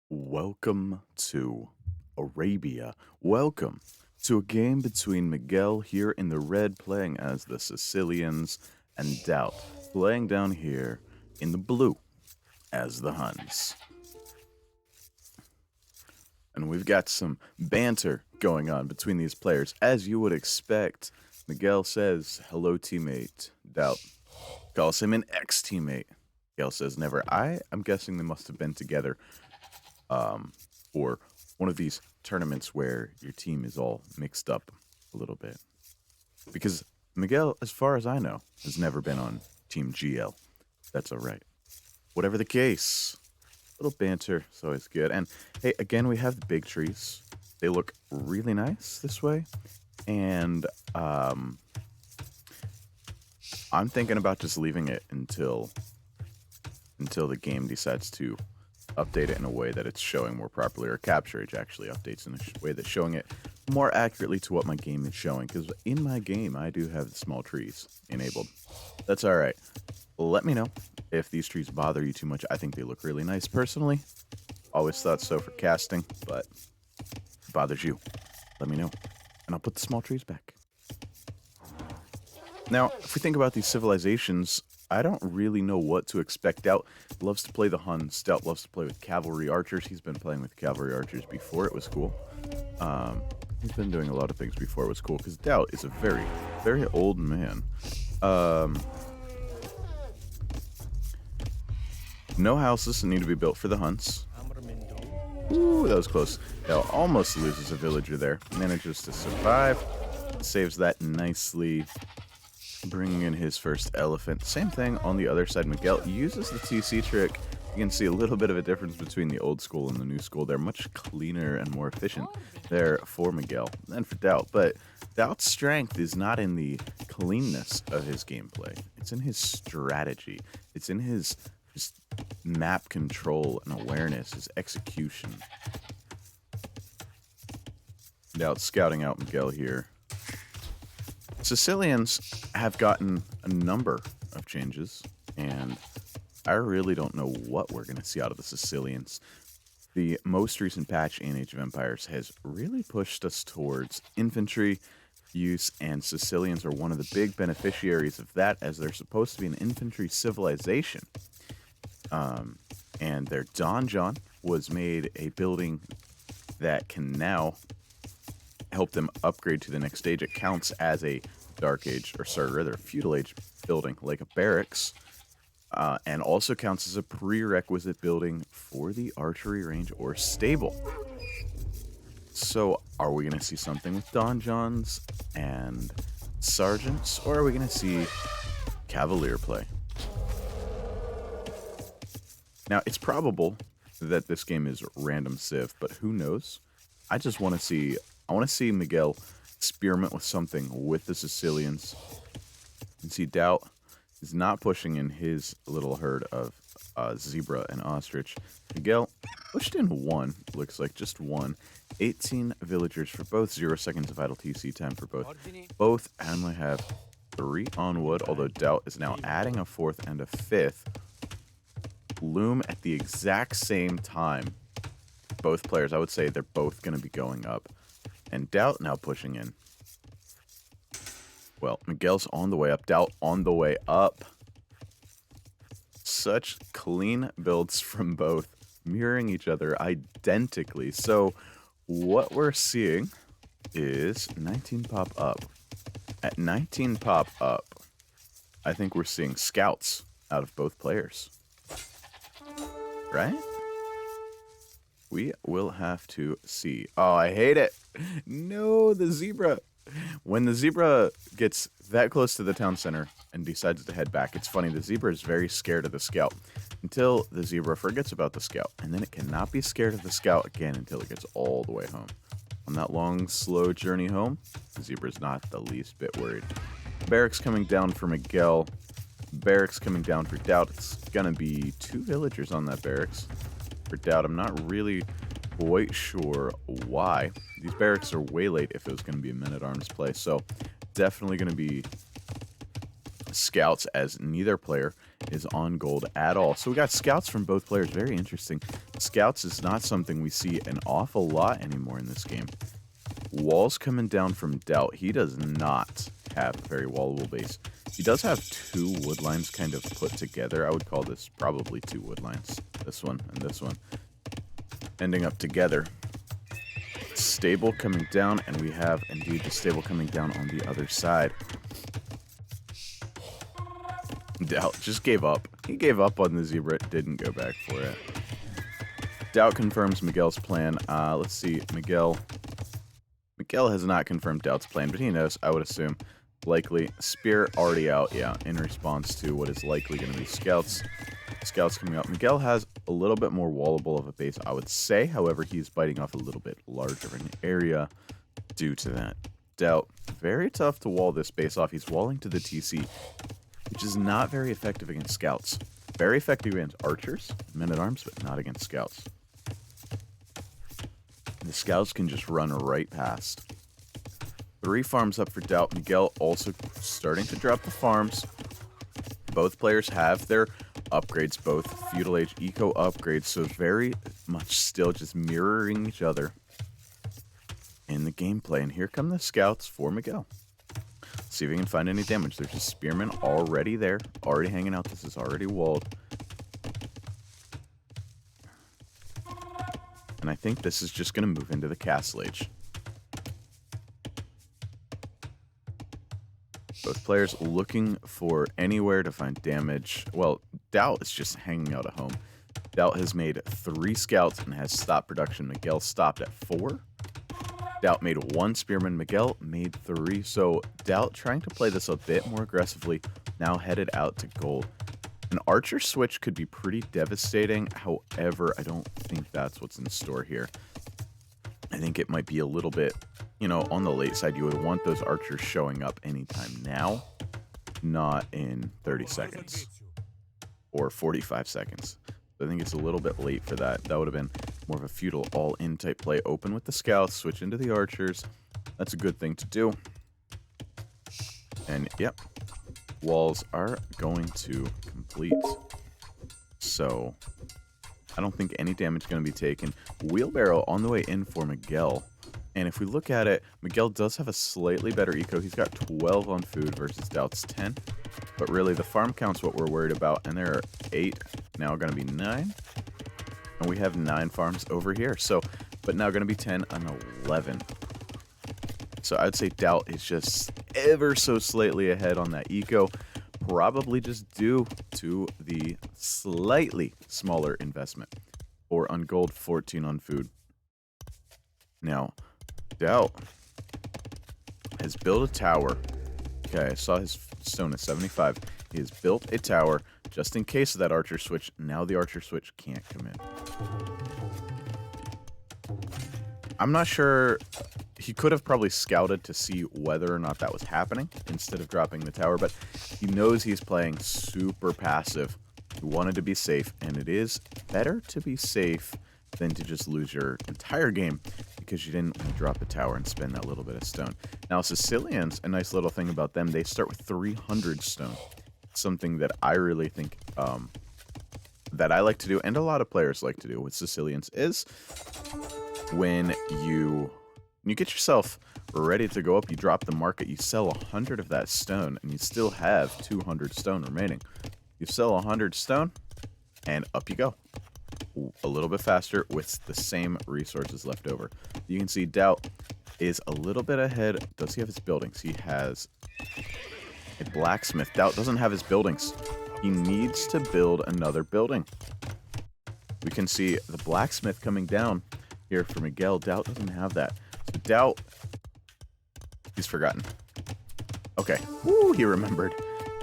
Welcome to Arabia. Welcome to a game between Miguel here in the red playing as the Sicilians and DauT playing down here in the blue as the Huns. And we've got some banter going on between these players. As you would expect, Miguel says, "Hello, teammate." DauT calls him an ex-teammate. Miguel says, "Never." I'm guessing they must have been together or one of these tournaments where your team is all mixed up a little bit. Because Miguel, as far as I know, has never been on Team GL. That's all right. Whatever the case, a little banter is always good. And hey, again, we have the big trees. They look really nice this way. And I'm thinking about just leaving it until the game decides to update it in a way that it's showing more properly, or Capture Age actually updates in a way that's showing it more accurately to what my game is showing, because in my game I do have the small trees enabled. That's alright. Let me know if these trees bother you too much. I think they look really nice personally. Always thought so for casting, but if it bothers you, let me know, and I'll put the small trees back. Now, if we think about these civilizations, I don't really know what to expect. DauT loves to play the Huns. DauT loves to play with cavalry archers. He's been playing with cavalry archers before it was cool. He's been doing a lot of things before it was cool, because DauT is a very, very old man. No houses need to be built for the Huns. Ooh, that was close. DauT almost loses a villager there. Manages to survive. Saves that nicely. Bringing in his first elephant. Same thing on the other side. Miguel uses the TC trick. You can see a little bit of a difference between the old school and the new school. They're much cleaner and more efficient there for Miguel than for DauT. But DauT's strength is not in the cleanness of his gameplay. It's in his strategy. It's in his just map control and awareness, his execution. DauT's scouting out Miguel here. Sicilians have gotten a number of changes, and I really don't know what we're going to see out of the Sicilians. The most recent patch in Age of Empires has really pushed us towards infantry use, and Sicilians are one of the big beneficiaries of that, as they're supposed to be an infantry civilization. And their donjon was made a building that can now help them upgrade to the next stage. It counts as a Dark Age, or sorry, rather a Feudal Age building, like a barracks, and also counts as a prerequisite building for the archery range or stable. So, are we going to see something with donjons and sergeants, or are we going to see cavalier play? Now, it's probable that this game is random civ, but who knows? I just want to see. I want to see Miguel experiment with something with the Sicilians. You can see DauT is not pushing in his little herd of zebra and ostrich. Miguel pushed in one, looks like just one. 18 villagers for both, 0 seconds of idle TC time for both. Both only have 3 on wood, although DauT is now adding a 4th and a 5th. Loom at the exact same time. Both players, I would say they're both going to be going up. And DauT now pushing in. Well, Miguel's on the way up. DauT on the way up. Such clean builds from both, mirroring each other identically. So what we're seeing is 19 pop up. At 19 pop up, I think we're seeing scouts out of both players. Right? We will have to see. Oh, I hate it. No, the zebra. When the zebra gets that close to the town center and decides to head back, it's funny, the zebra is very scared of the scout until the zebra forgets about the scout. And then it cannot be scared of the scout again until it gets all the way home. On that long, slow journey home, the zebra's not the least bit worried. Barracks coming down for Miguel. Barracks coming down for DauT. It's going to be 2 villagers on that barracks. For DauT, I'm not really quite sure why. These barracks are way late if it was going to be a men-at-arms play, so definitely going to be scouts, as neither player is on gold at all. So we got scouts from both players. Very interesting. Scouts is not something we see an awful lot anymore in this game. Walls coming down from DauT. He does not have a very wallable base. He does have 2 wood lines kind of put together. I would call this probably 2 wood lines. This one and this one. Ending up together. Stable coming down, and we have indeed the stable coming down on the other side. DauT just gave up. He gave up on the zebra, didn't go back for it. DauT confirms Miguel's plan. Let's see, Miguel. Miguel has not confirmed DauT's plan, but he knows, I would assume. Likely. Spear already out, yeah, in response to what is likely going to be scouts. Scouts coming up. Miguel has a little bit more wallable of a base, I would say. However, he's biting off a little bit larger of an area due to that. DauT, very tough to wall this base off. He's walling to the TC, which is not very effective against scouts. Very effective against archers, men-at-arms, but not against scouts. The scouts can just run right past. 3 farms up for DauT. Miguel also starting to drop the farms. Both players have their upgrades, both Feudal Age Eco upgrades, so very much still just mirroring each other in the gameplay. And here come the scouts for Miguel. See if we can find any damage. There's a spearman already there, already hanging out. This is already walled. And I think this is just going to move into the castle age. Both players looking for anywhere to find damage. Well, DauT is just hanging out at home. DauT has made 3 scouts and has stopped production. Miguel stopped at 4. DauT made 1 spearman. Miguel made 3. So DauT trying to play this a bit more aggressively. Now headed out to gold. An archer switch could be pretty devastating. However, I don't think that's what's in store here. I think it might be a little bit, you know, on the late side. You would want those archers showing up anytime now, not in 30 seconds or 45 seconds. So I think it's a little bit late for that. That would have been more of a feudal all-in type play. Open with the scouts, switch into the archers. That's a good thing to do. And, yep, walls are going to complete. So I don't think any damage is going to be taken. Wheelbarrow on the way in for Miguel. And if we look at it, Miguel does have a slightly better eco. He's got 12 on food versus DauT's 10. But really, the farm count's what we're worried about. And there are 8, now going to be 9. And we have 9 farms over here. So, but now going to be 10 and 11. So I'd say DauT is just ever so slightly ahead on that eco. Probably just due to the slightly smaller investment. 4 on gold, 14 on food. Now, DauT has built a tower. Okay, I saw his stone at 75. He has built a tower just in case of that archer switch. Now the archer switch can't come in. I'm not sure. He could have probably scouted to see whether or not that was happening instead of dropping the tower, but he knows he's playing super passive. He wanted to be safe, and it is better to be safe than to just lose your entire game because you didn't want to drop the tower and spend that little bit of stone. Now, Sicilians, a nice little thing about them, they start with 300 stone. Something that I really think that I like to do, and a lot of players like to do with Sicilians, is when you get yourself ready to go up, you drop the market, you sell 100 of that stone, and you still have 200 stone remaining. You sell 100 stone, and up you go. A little bit faster with the same resources left over. You can see DauT is a little bit ahead. Does he have his buildings? He has a blacksmith. DauT doesn't have his buildings. He needs to build another building. We can see the blacksmith coming down here for Miguel. DauT doesn't have that. So DauT, he's forgotten. Okay. Woo, he remembered.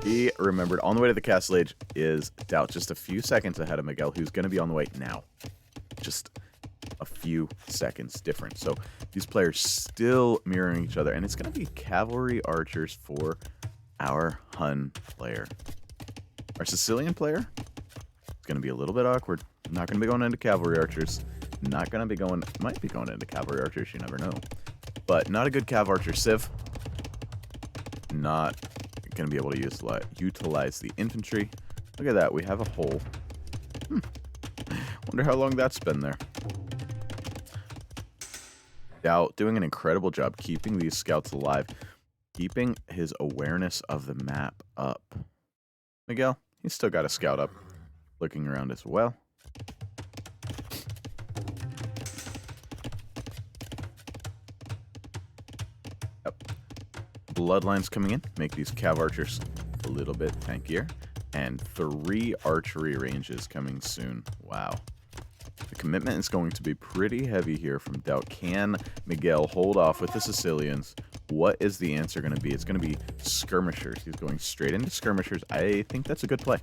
He remembered. On the way to the castle age is DauT, just a few seconds ahead of Miguel, who's going to be on the way now. Just a few seconds different. So these players still mirroring each other, and it's going to be cavalry archers for our Hun player. Our Sicilian player is going to be a little bit awkward. Not going to be going into cavalry archers. Not going to be going, might be going into cavalry archers, you never know. But not a good cav archer civ. Not going to be able to utilize the infantry. Look at that, we have a hole. Wonder how long that's been there. DauT doing an incredible job keeping these scouts alive, keeping his awareness of the map up. Miguel, he's still got a scout up, looking around as well. Yep. Bloodlines coming in, make these cav archers a little bit tankier. And 3 archery ranges coming soon. Wow. The commitment is going to be pretty heavy here from DauT. Can Miguel hold off with the Sicilians? What is the answer going to be? It's going to be skirmishers. He's going straight into skirmishers. I think that's a good play.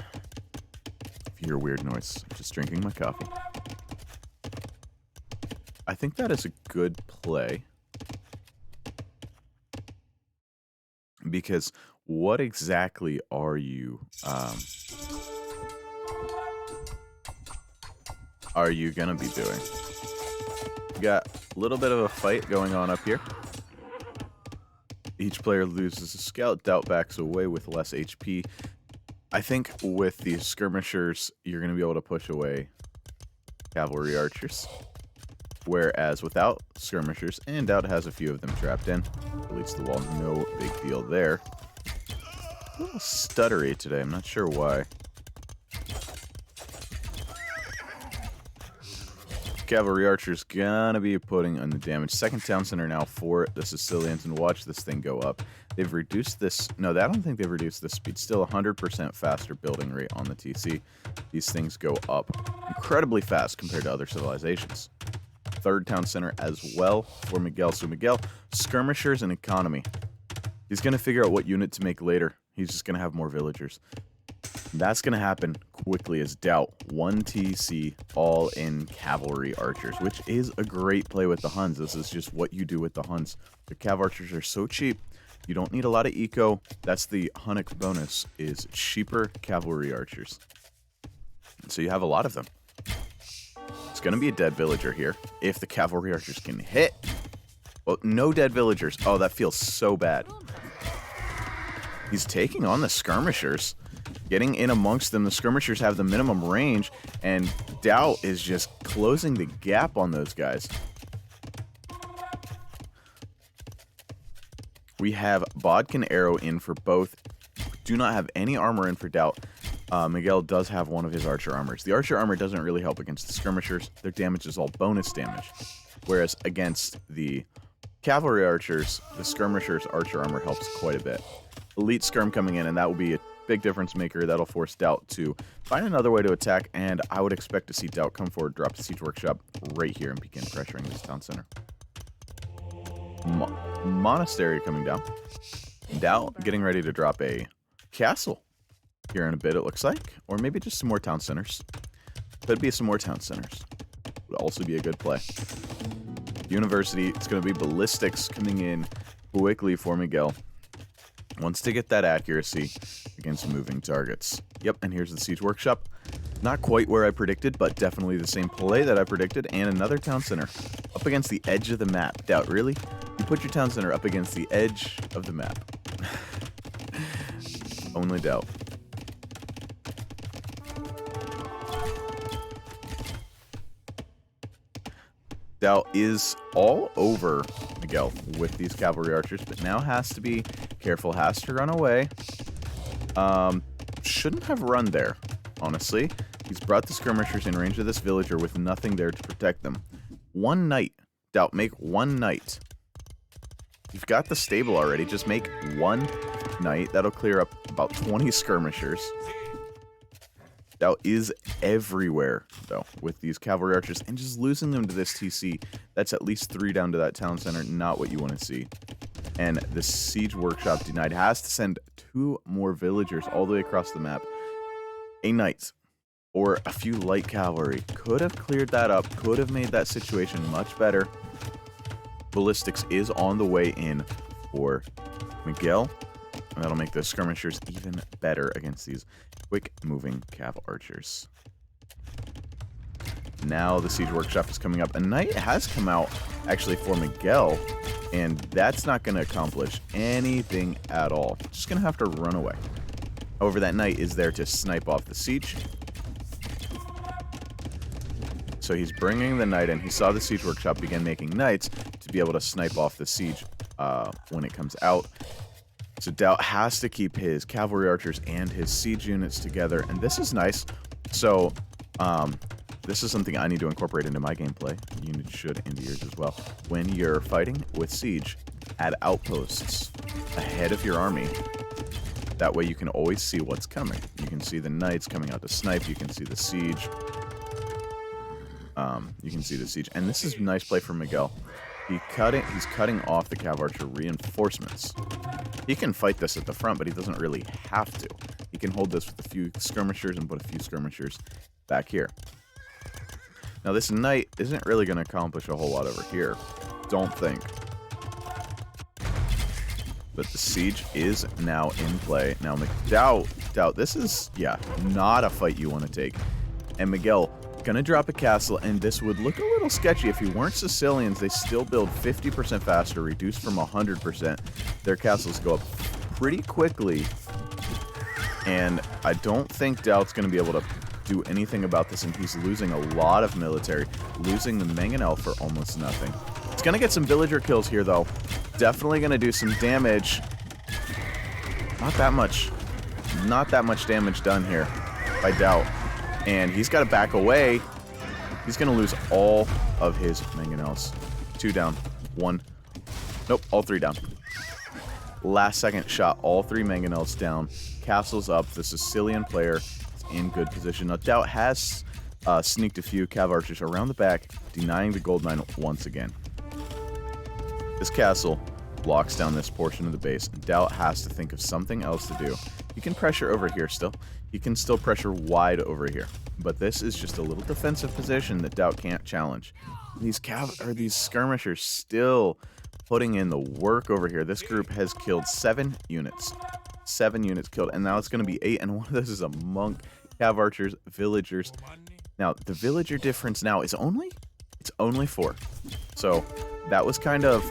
If you hear a weird noise, I'm just drinking my coffee. I think that is a good play. Because what exactly are you gonna be doing? We got a little bit of a fight going on up here. Each player loses a scout. DauT backs away with less HP. I think with the skirmishers, you're gonna be able to push away cavalry archers. Whereas without skirmishers, and DauT has a few of them trapped in, deletes the wall, no big deal there. A little stuttery today, I'm not sure why. Cavalry archers gonna be putting on the damage. Second town center now for the Sicilians, and watch this thing go up. They've reduced this, no, I don't think they've reduced this speed. Still 100% faster building rate on the TC. These things go up incredibly fast compared to other civilizations. Third town center as well for Miguel. So Miguel, skirmishers and economy. He's going to figure out what unit to make later. He's just going to have more villagers. That's going to happen quickly as DauT. 1 TC, all in cavalry archers, which is a great play with the Huns. This is just what you do with the Huns. The cav archers are so cheap. You don't need a lot of eco. That's the hunnic bonus, is cheaper cavalry archers. And so you have a lot of them. It's going to be a dead villager here if the cavalry archers can hit. Well, no dead villagers. Oh, that feels so bad. He's taking on the skirmishers. Getting in amongst them. The skirmishers have the minimum range, and DauT is just closing the gap on those guys. We have Bodkin arrow in for both. Do not have any armor in for DauT. Miguel does have one of his archer armors. The archer armor doesn't really help against the skirmishers. Their damage is all bonus damage. Whereas against the cavalry archers, the skirmishers' archer armor helps quite a bit. Elite skirm coming in, and that will be a big difference maker. That'll force DauT to find another way to attack, and I would expect to see DauT come forward, drop the siege workshop right here, and begin pressuring this town center. Monastery coming down. DauT getting ready to drop a castle here in a bit, it looks like. Or maybe just some more town centers. Could be some more town centers. Would also be a good play. University, it's going to be ballistics coming in quickly for Miguel. Wants to get that accuracy against moving targets. Yep, and here's the siege workshop. Not quite where I predicted, but definitely the same play that I predicted. And another town center up against the edge of the map. DauT, really? You put your town center up against the edge of the map. Only DauT. DauT is all over Miguel with these cavalry archers, but now has to be careful, has to run away. Shouldn't have run there, honestly. He's brought the skirmishers in range of this villager with nothing there to protect them. One knight. DauT, make one knight. You've got the stable already, just make one knight. That'll clear up about 20 skirmishers. DauT is everywhere, though, with these cavalry archers, and just losing them to this TC. That's at least 3 down to that town center, not what you want to see. And the siege workshop denied. Has to send 2 more villagers all the way across the map. A knight or a few light cavalry could have cleared that up, could have made that situation much better. Ballistics is on the way in for Miguel. And that'll make the skirmishers even better against these quick-moving cav archers. Now the siege workshop is coming up. A knight has come out, actually, for Miguel, and that's not going to accomplish anything at all. Just going to have to run away. However, that knight is there to snipe off the siege. So he's bringing the knight in. He saw the siege workshop begin making knights to be able to snipe off the siege when it comes out. So DauT has to keep his cavalry archers and his siege units together, and this is nice. So this is something I need to incorporate into my gameplay. You should into yours as well. When you're fighting with siege, add outposts ahead of your army. That way you can always see what's coming. You can see the knights coming out to snipe. You can see the siege. And this is a nice play from Miguel. He's cutting off the cav archer reinforcements. He can fight this at the front, but he doesn't really have to. He can hold this with a few skirmishers and put a few skirmishers back here. Now this knight isn't really going to accomplish a whole lot over here. Don't think. But the siege is now in play. Now DauT, this is, yeah, not a fight you want to take. And Miguel gonna drop a castle, and this would look a little sketchy if he weren't Sicilians. They still build 50% faster, reduced from 100%. Their castles go up pretty quickly, and I don't think DauT's gonna be able to do anything about this, and he's losing a lot of military, losing the mangonel for almost nothing. It's gonna get some villager kills here, though. Definitely gonna do some damage. Not that much damage done here by DauT. And he's got to back away. He's going to lose all of his mangonels. 2 down. 1. Nope, all 3 down. Last second shot, all 3 mangonels down. Castle's up. The Sicilian player is in good position. Now, DauT has sneaked a few cav archers around the back, denying the gold mine once again. This castle blocks down this portion of the base. DauT has to think of something else to do. He can pressure over here still. He can still pressure wide over here. But this is just a little defensive position that DauT can't challenge. These skirmishers still putting in the work over here. This group has killed 7 units. 7 units killed, and now it's going to be 8, and one of those is a monk, cav archers, villagers. Now, the villager difference now is only 4. So that was kind of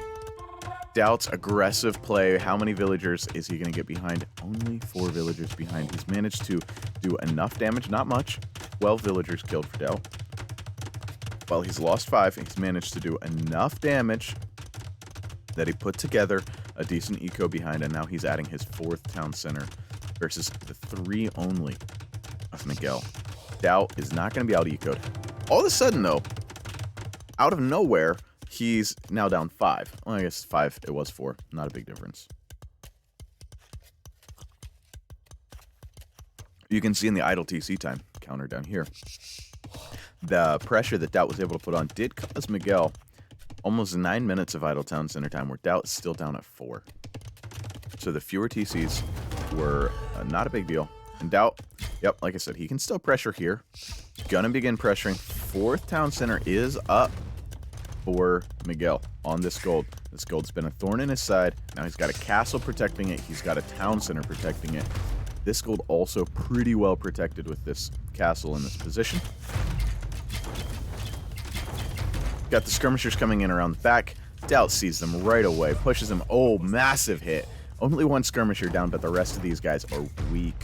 DauT's aggressive play. How many villagers is he going to get behind? Only 4 villagers behind. He's managed to do enough damage, not much. 12 villagers killed for DauT. Well, he's lost 5. He's managed to do enough damage that he put together a decent eco behind, and now he's adding his 4th town center versus the 3 only of Miguel. DauT is not going to be out-ecoed. All of a sudden, though, out of nowhere, he's now down 5. Well, I guess 5, it was 4. Not a big difference. You can see in the idle TC time counter down here, the pressure that DauT was able to put on did cause Miguel almost 9 minutes of idle town center time, where DauT is still down at 4. So the fewer TCs were not a big deal. And DauT, yep, like I said, he can still pressure here. Gonna begin pressuring. 4th town center is up for Miguel on this gold. This gold's been a thorn in his side. Now he's got a castle protecting it. He's got a town center protecting it. This gold also pretty well protected with this castle in this position. Got the skirmishers coming in around the back. DauT sees them right away, pushes them. Oh, massive hit. Only 1 skirmisher down, but the rest of these guys are weak.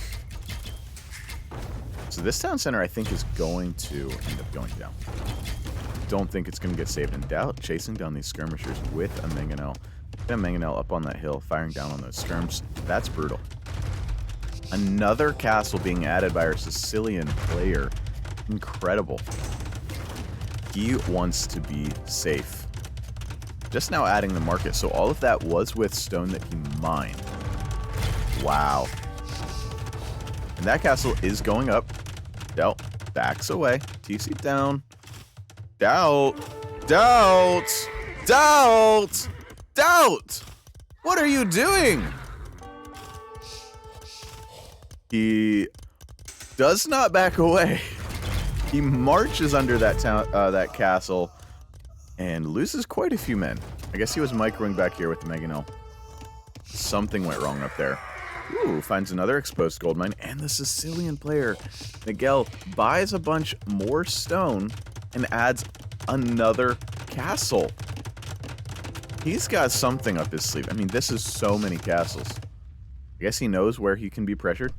So this town center, I think, is going to end up going down. Don't think it's going to get saved. And DauT chasing down these skirmishers with a mangonel. A mangonel up on that hill, firing down on those skirms. That's brutal. Another castle being added by our Sicilian player. Incredible. He wants to be safe. Just now adding the market. So all of that was with stone that he mined. Wow. And that castle is going up. DauT backs away. TC down. DauT! DauT! DauT! DauT! What are you doing? He does not back away. He marches under that town, that castle, and loses quite a few men. I guess he was microing back here with the mangonel. Something went wrong up there. Ooh, finds another exposed gold mine, and the Sicilian player, Miguel, buys a bunch more stone and adds another castle. He's got something up his sleeve. I mean, this is so many castles. I guess he knows where he can be pressured.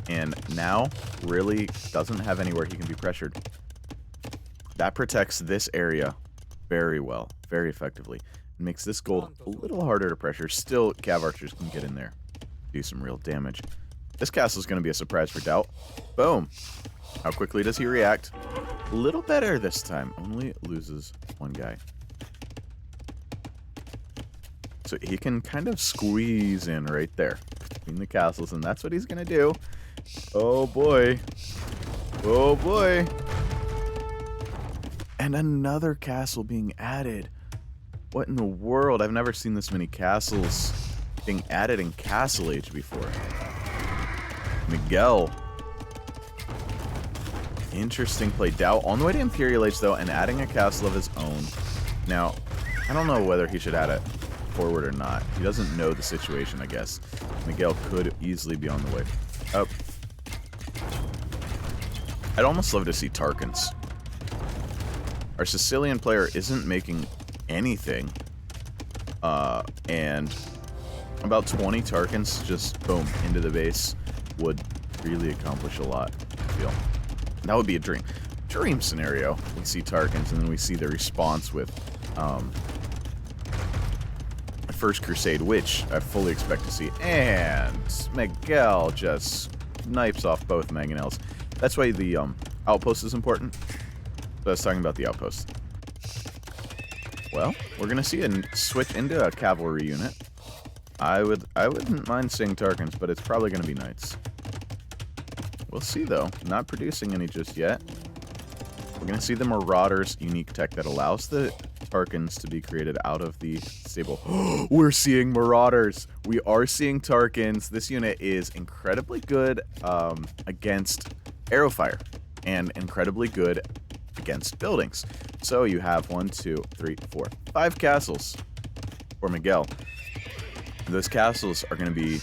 And now really doesn't have anywhere he can be pressured. That protects this area very well, very effectively. It makes this gold a little harder to pressure. Still, cav archers can get in there, do some real damage. This castle is going to be a surprise for DauT. Boom. How quickly does he react? A little better this time. Only loses one guy. So he can kind of squeeze in right there between the castles, and that's what he's going to do. Oh boy. Oh boy. And another castle being added. What in the world? I've never seen this many castles being added in Castle Age before. Miguel. Interesting play. DauT on the way to Imperial Age, though, and adding a castle of his own. Now, I don't know whether he should add it forward or not. He doesn't know the situation, I guess. Miguel could easily be on the way up. I'd almost love to see Tarkans. Our Sicilian player isn't making anything. And about 20 Tarkans just, boom, into the base would really accomplish a lot, I feel. That would be a dream scenario. We see Tarkans, and then we see the response with First Crusade, which I fully expect to see. And Miguel just snipes off both mangonels. That's why the outpost is important. So I was talking about the outpost. Well, we're gonna see a switch into a cavalry unit. I wouldn't mind seeing Tarkans, but it's probably gonna be knights. We'll see though. Not producing any just yet. We're gonna see the Marauders unique tech that allows the Tarkans to be created out of the stable. We're seeing Marauders. We are seeing Tarkans. This unit is incredibly good against arrow fire and incredibly good against buildings. So you have 1, 2, 3, 4, 5 castles for Miguel. Those castles are going to be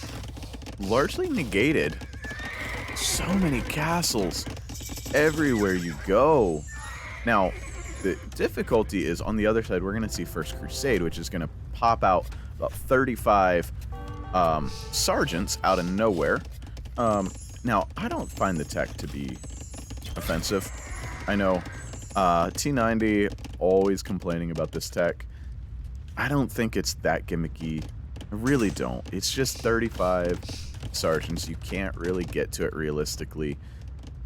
largely negated. So many castles everywhere you go. Now, the difficulty is on the other side, we're going to see First Crusade, which is going to pop out about 35 sergeants out of nowhere. Now, I don't find the tech to be offensive. I know T90 always complaining about this tech. I don't think it's that gimmicky. I really don't. It's just 35 sergeants. You can't really get to it realistically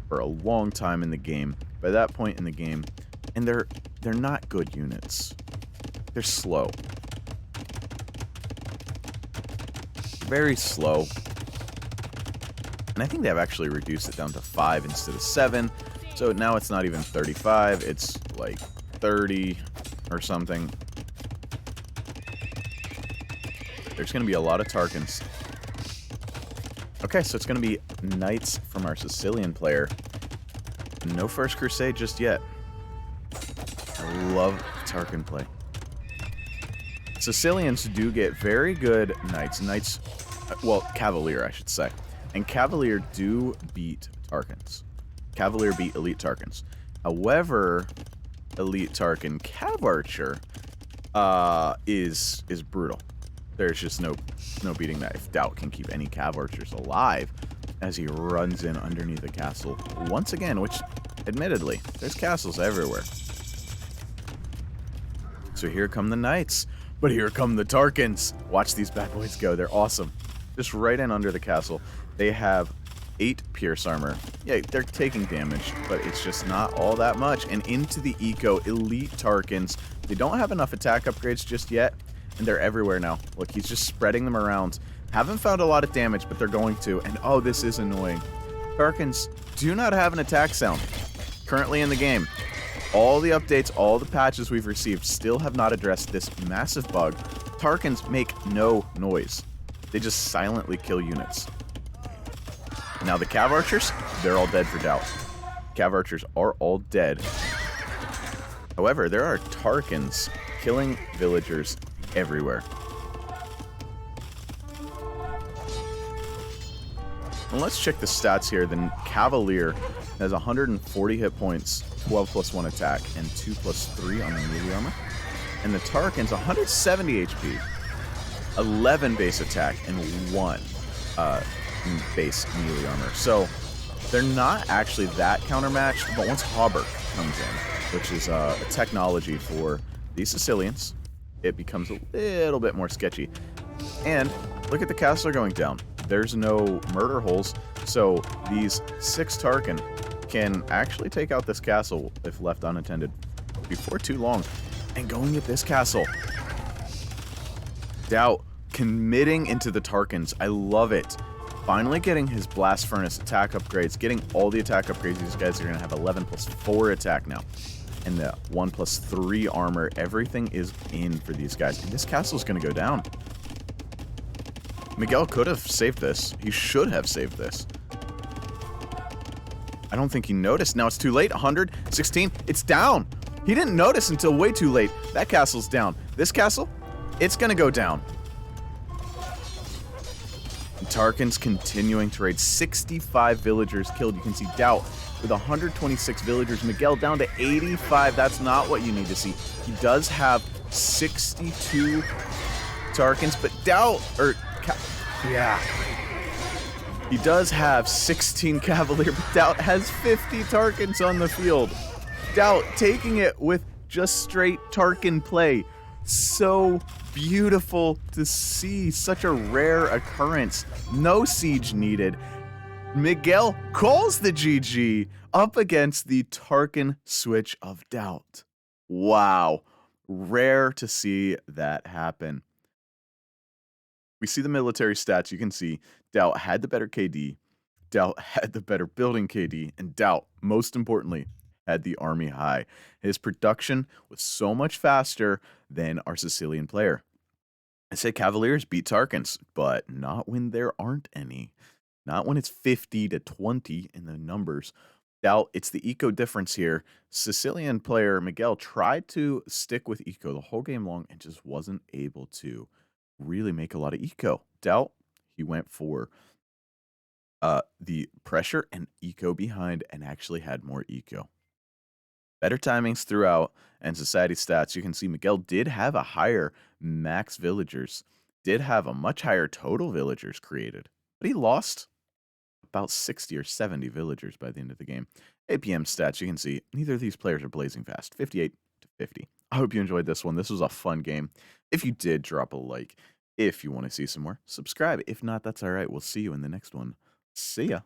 for a long time in the game. By that point in the game, and they're not good units. They're slow. Very slow. And I think they've actually reduced it down to 5 instead of 7. So now it's not even 35, it's like 30 or something. There's going to be a lot of Tarkans. Okay, so it's going to be knights from our Sicilian player. No First Crusade just yet. I love Tarkan play. Sicilians do get very good knights. Knights, well, Cavalier, I should say. And Cavalier do beat Tarkans. Cavalier beat Elite Tarkans. However, Elite Tarkan Cav Archer is brutal. There's just no beating that. If DauT can keep any Cav Archers alive as he runs in underneath the castle once again, which, admittedly, there's castles everywhere. So here come the knights, but here come the Tarkans. Watch these bad boys go. They're awesome. Just right in under the castle. They have 8 pierce armor. Yeah, they're taking damage, but it's just not all that much. And into the eco, Elite Tarkans. They don't have enough attack upgrades just yet, and they're everywhere now. Look, he's just spreading them around. Haven't found a lot of damage, but they're going to. And oh, this is annoying. Tarkans do not have an attack sound currently in the game. All the updates, all the patches we've received still have not addressed this massive bug. Tarkans make no noise. They just silently kill units. Now the Cav Archers, they're all dead for DauT. Cav Archers are all dead. However, there are Tarkans killing villagers everywhere. And let's check the stats here. The Cavalier has 140 hit points, 12 plus 1 attack, and 2 plus 3 on the melee armor. And the Tarkan's 170 HP, 11 base attack, and 1 base melee armor. So they're not actually that countermatched, but once Hauberk comes in, which is a technology for these Sicilians, it becomes a little bit more sketchy. And look at the castle going down. There's no murder holes, so these 6 Tarkin can actually take out this castle if left unattended before too long. And going at this castle, DauT committing into the Tarkins. I love it. Finally getting his Blast Furnace attack upgrades, getting all the attack upgrades. These guys are going to have 11 plus 4 attack now. And the 1 plus 3 armor. Everything is in for these guys. And this castle is going to go down. Miguel could have saved this. He should have saved this. I don't think he noticed. Now it's too late. 116. It's down. He didn't notice until way too late. That castle's down. This castle, it's going to go down. Tarkin's continuing to raid. 65 villagers killed. You can see DauT with 126 villagers. Miguel down to 85. That's not what you need to see. He does have 62 Tarkins, but he does have 16 Cavalier, but DauT has 50 Tarkins on the field. DauT taking it with just straight Tarkin play. So beautiful to see. Such a rare occurrence. No siege needed. Miguel calls the GG up against the Tarkin switch of DauT. Wow. Rare to see that happen. We see the military stats. You can see DauT had the better KD. DauT had the better building KD. And DauT, most importantly, had the army high. His production was so much faster than our Sicilian player. I say Cavaliers beat Tarkins, but not when there aren't any. Not when it's 50 to 20 in the numbers. DauT, it's the eco difference here. Sicilian player Miguel tried to stick with eco the whole game long and just wasn't able to really make a lot of eco. DauT, he went for the pressure and eco behind and actually had more eco. Better timings throughout, and society stats. You can see Miguel did have a higher max villagers, did have a much higher total villagers created, but he lost about 60 or 70 villagers by the end of the game. APM stats, you can see neither of these players are blazing fast, 58 to 50. I hope you enjoyed this one. This was a fun game. If you did, drop a like. If you want to see some more, subscribe. If not, that's all right. We'll see you in the next one. See ya.